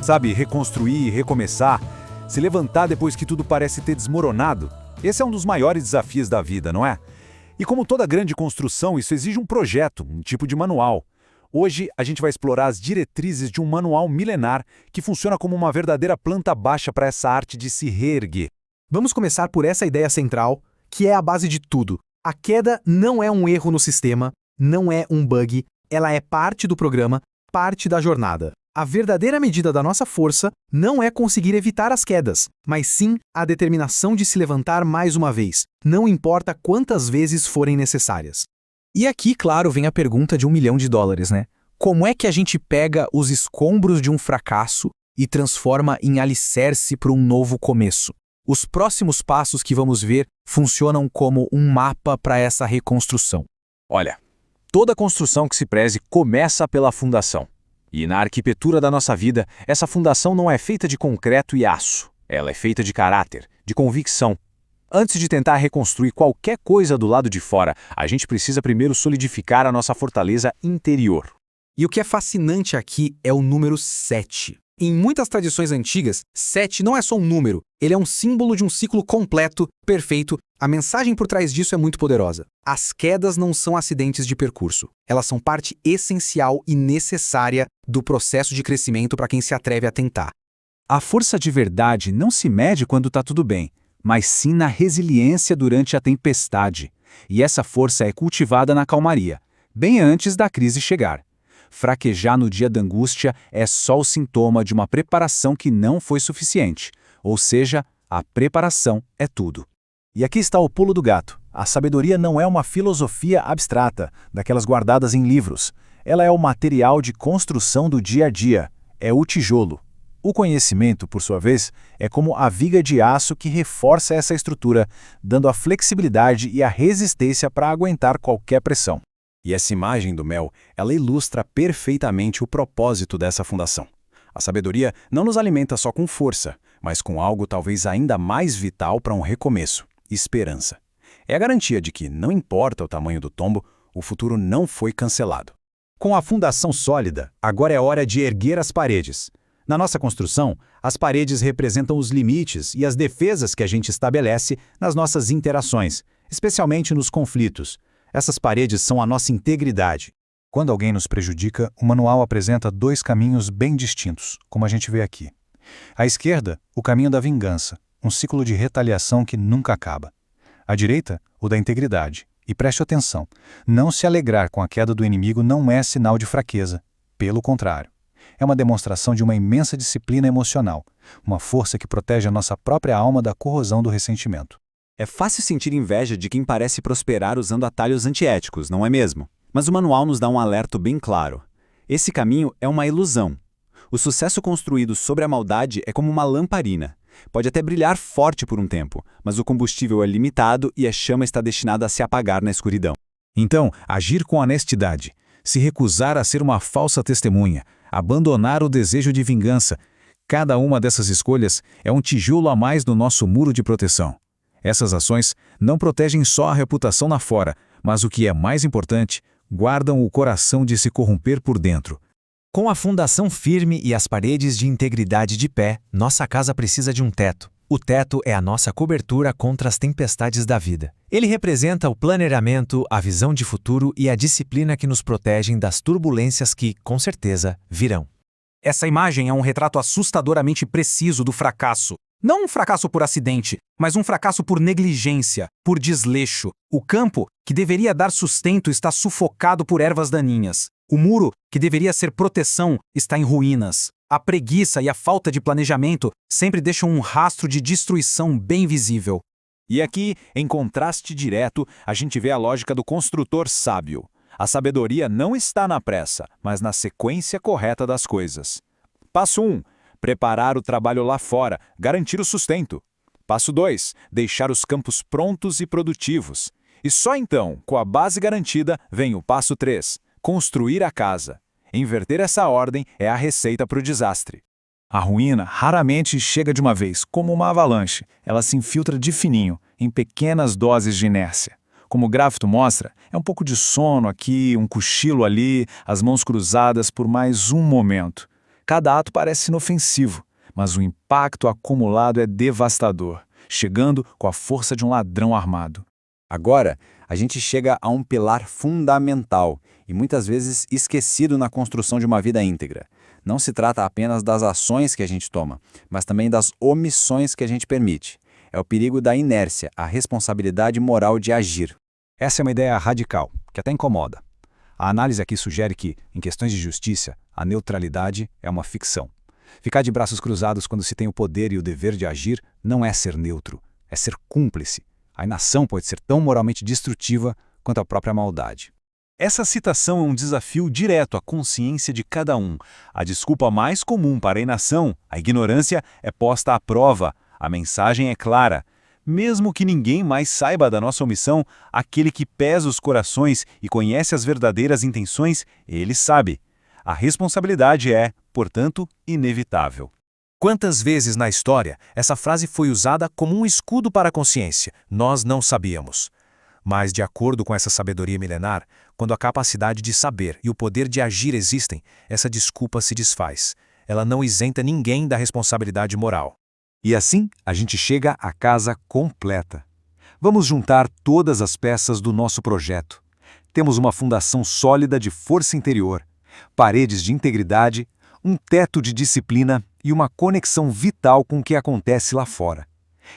Sabe, reconstruir, recomeçar, se levantar depois que tudo parece ter desmoronado. Esse é um dos maiores desafios da vida, não é? E como toda grande construção, isso exige um projeto, um tipo de manual. Hoje, a gente vai explorar as diretrizes de um manual milenar que funciona como uma verdadeira planta baixa para essa arte de se reerguer. Vamos começar por essa ideia central, que é a base de tudo. A queda não é um erro no sistema, não é um bug, ela é parte do programa, parte da jornada. A verdadeira medida da nossa força não é conseguir evitar as quedas, mas sim a determinação de se levantar mais uma vez, não importa quantas vezes forem necessárias. E aqui, claro, vem a pergunta de $1 milhão, né? Como é que a gente pega os escombros de um fracasso e transforma em alicerce para um novo começo? Os próximos passos que vamos ver funcionam como um mapa para essa reconstrução. Olha, toda construção que se preze começa pela fundação. E na arquitetura da nossa vida, essa fundação não é feita de concreto e aço. Ela é feita de caráter, de convicção. Antes de tentar reconstruir qualquer coisa do lado de fora, a gente precisa primeiro solidificar a nossa fortaleza interior. E o que é fascinante aqui é o número 7. Em muitas tradições antigas, 7 não é só um número, ele é um símbolo de um ciclo completo, perfeito. A mensagem por trás disso é muito poderosa. As quedas não são acidentes de percurso. Elas são parte essencial e necessária do processo de crescimento para quem se atreve a tentar. A força de verdade não se mede quando está tudo bem, mas sim na resiliência durante a tempestade. E essa força é cultivada na calmaria, bem antes da crise chegar. Fraquejar no dia da angústia é só o sintoma de uma preparação que não foi suficiente. Ou seja, a preparação é tudo. E aqui está o pulo do gato. A sabedoria não é uma filosofia abstrata, daquelas guardadas em livros. Ela é o material de construção do dia a dia. É o tijolo. O conhecimento, por sua vez, é como a viga de aço que reforça essa estrutura, dando a flexibilidade e a resistência para aguentar qualquer pressão. E essa imagem do mel, ela ilustra perfeitamente o propósito dessa fundação. A sabedoria não nos alimenta só com força, mas com algo talvez ainda mais vital para um recomeço: esperança. É a garantia de que, não importa o tamanho do tombo, o futuro não foi cancelado. Com a fundação sólida, agora é hora de erguer as paredes. Na nossa construção, as paredes representam os limites e as defesas que a gente estabelece nas nossas interações, especialmente nos conflitos. Essas paredes são a nossa integridade. Quando alguém nos prejudica, o manual apresenta dois caminhos bem distintos, como a gente vê aqui. À esquerda, o caminho da vingança, um ciclo de retaliação que nunca acaba. À direita, o da integridade. E preste atenção, não se alegrar com a queda do inimigo não é sinal de fraqueza. Pelo contrário. É uma demonstração de uma imensa disciplina emocional, uma força que protege a nossa própria alma da corrosão do ressentimento. É fácil sentir inveja de quem parece prosperar usando atalhos antiéticos, não é mesmo? Mas o manual nos dá um alerto bem claro. Esse caminho é uma ilusão. O sucesso construído sobre a maldade é como uma lamparina. Pode até brilhar forte por um tempo, mas o combustível é limitado e a chama está destinada a se apagar na escuridão. Então, agir com honestidade, se recusar a ser uma falsa testemunha, abandonar o desejo de vingança. Cada uma dessas escolhas é um tijolo a mais no nosso muro de proteção. Essas ações não protegem só a reputação lá fora, mas o que é mais importante, guardam o coração de se corromper por dentro. Com a fundação firme e as paredes de integridade de pé, nossa casa precisa de um teto. O teto é a nossa cobertura contra as tempestades da vida. Ele representa o planejamento, a visão de futuro e a disciplina que nos protegem das turbulências que, com certeza, virão. Essa imagem é um retrato assustadoramente preciso do fracasso. Não um fracasso por acidente, mas um fracasso por negligência, por desleixo. O campo, que deveria dar sustento, está sufocado por ervas daninhas. O muro, que deveria ser proteção, está em ruínas. A preguiça e a falta de planejamento sempre deixam um rastro de destruição bem visível. E aqui, em contraste direto, a gente vê a lógica do construtor sábio. A sabedoria não está na pressa, mas na sequência correta das coisas. Passo 1. Preparar o trabalho lá fora, garantir o sustento. Passo 2. Deixar os campos prontos e produtivos. E só então, com a base garantida, vem o passo 3. Construir a casa. Inverter essa ordem é a receita para o desastre. A ruína raramente chega de uma vez, como uma avalanche. Ela se infiltra de fininho, em pequenas doses de inércia. Como o gráfico mostra, é um pouco de sono aqui, um cochilo ali, as mãos cruzadas por mais um momento. Cada ato parece inofensivo, mas o impacto acumulado é devastador, chegando com a força de um ladrão armado. Agora, a gente chega a um pilar fundamental e muitas vezes esquecido na construção de uma vida íntegra. Não se trata apenas das ações que a gente toma, mas também das omissões que a gente permite. É o perigo da inércia, a responsabilidade moral de agir. Essa é uma ideia radical, que até incomoda. A análise aqui sugere que, em questões de justiça, a neutralidade é uma ficção. Ficar de braços cruzados quando se tem o poder e o dever de agir não é ser neutro, é ser cúmplice. A inação pode ser tão moralmente destrutiva quanto a própria maldade. Essa citação é um desafio direto à consciência de cada um. A desculpa mais comum para a inação, a ignorância, é posta à prova. A mensagem é clara. Mesmo que ninguém mais saiba da nossa omissão, aquele que pesa os corações e conhece as verdadeiras intenções, ele sabe. A responsabilidade é, portanto, inevitável. Quantas vezes na história essa frase foi usada como um escudo para a consciência? Nós não sabíamos. Mas, de acordo com essa sabedoria milenar, quando a capacidade de saber e o poder de agir existem, essa desculpa se desfaz. Ela não isenta ninguém da responsabilidade moral. E assim, a gente chega à casa completa. Vamos juntar todas as peças do nosso projeto. Temos uma fundação sólida de força interior, paredes de integridade, um teto de disciplina e uma conexão vital com o que acontece lá fora.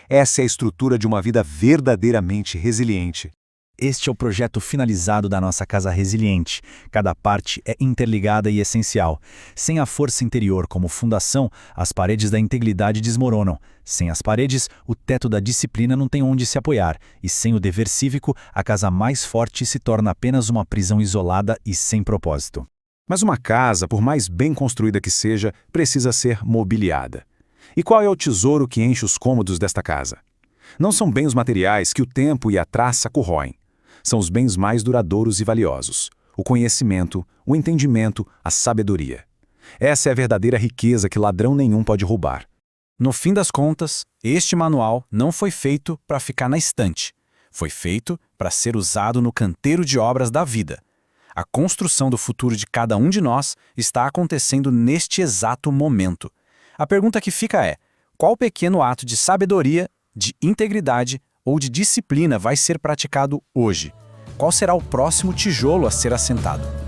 Essa é a estrutura de uma vida verdadeiramente resiliente. Este é o projeto finalizado da nossa casa resiliente. Cada parte é interligada e essencial. Sem a força interior como fundação, as paredes da integridade desmoronam. Sem as paredes, o teto da disciplina não tem onde se apoiar. E sem o dever cívico, a casa mais forte se torna apenas uma prisão isolada e sem propósito. Mas uma casa, por mais bem construída que seja, precisa ser mobiliada. E qual é o tesouro que enche os cômodos desta casa? Não são bens materiais que o tempo e a traça corroem. São os bens mais duradouros e valiosos: o conhecimento, o entendimento, a sabedoria. Essa é a verdadeira riqueza que ladrão nenhum pode roubar. No fim das contas, este manual não foi feito para ficar na estante. Foi feito para ser usado no canteiro de obras da vida. A construção do futuro de cada um de nós está acontecendo neste exato momento. A pergunta que fica é: qual pequeno ato de sabedoria, de integridade ou de disciplina vai ser praticado hoje? Qual será o próximo tijolo a ser assentado?